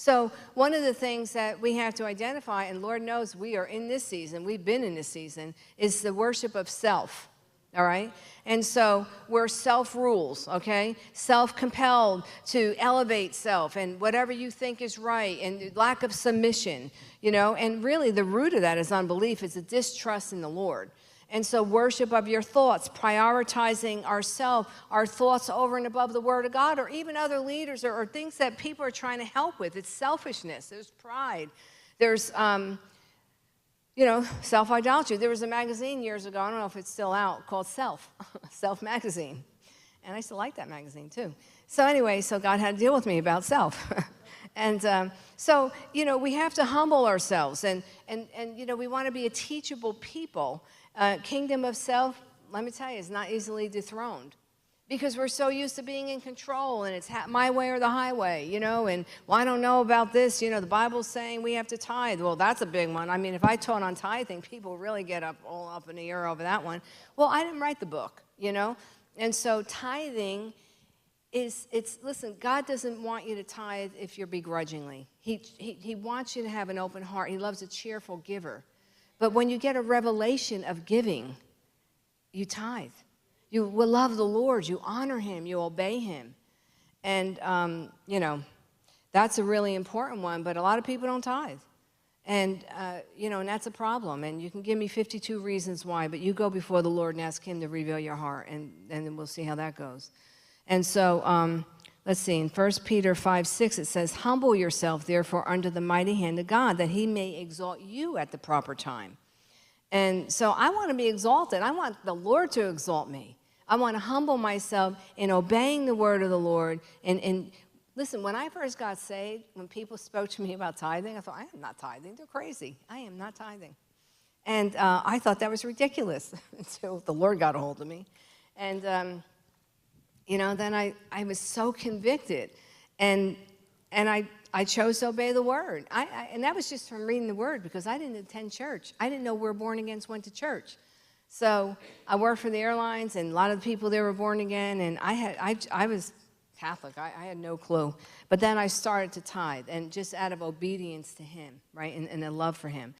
So one of the things that we have to identify, and Lord knows we are in this season, we've been in this season, is the worship of self, all right? And so we're self-rules, okay? Self-compelled to elevate self and whatever you think is right, and lack of submission, you know? And really the root of that is unbelief. It's a distrust in the Lord. And so worship of your thoughts, prioritizing ourselves, our thoughts over and above the Word of God, or even other leaders, or things that people are trying to help with. It's selfishness. There's pride. There's, self-idolatry. There was a magazine years ago, I don't know if it's still out, called Self, Self Magazine. And I used to like that magazine too. So anyway, so God had to deal with me about self. And so, we have to humble ourselves. And we want to be a teachable people. Kingdom of self, let me tell you, is not easily dethroned, because we're so used to being in control, and it's my way or the highway, and well, I don't know about this, the Bible's saying we have to tithe. Well, that's a big one. I mean, if I taught on tithing, people really get all up in the air over that one. Well, I didn't write the book, and so tithing listen, God doesn't want you to tithe if you're begrudgingly. He wants you to have an open heart. He loves a cheerful giver. But when you get a revelation of giving, you tithe. You will love the Lord. You honor Him. You obey Him. And, that's a really important one, but a lot of people don't tithe. And, and that's a problem. And you can give me 52 reasons why, but you go before the Lord and ask Him to reveal your heart, and then we'll see how that goes. And so, let's see, in 1 Peter 5:6, it says, "Humble yourself, therefore, under the mighty hand of God, that He may exalt you at the proper time." And so I want to be exalted. I want the Lord to exalt me. I want to humble myself in obeying the word of the Lord. And listen, when I first got saved, when people spoke to me about tithing, I thought, I am not tithing. They're crazy. I am not tithing. And I thought that was ridiculous until the Lord got a hold of me. And, then I was so convicted. And I chose to obey the word. And that was just from reading the word, because I didn't attend church. I didn't know where born agains went to church. So I worked for the airlines, and a lot of the people there were born again, and I was Catholic. I had no clue. But then I started to tithe, and just out of obedience to Him, right, and a love for Him.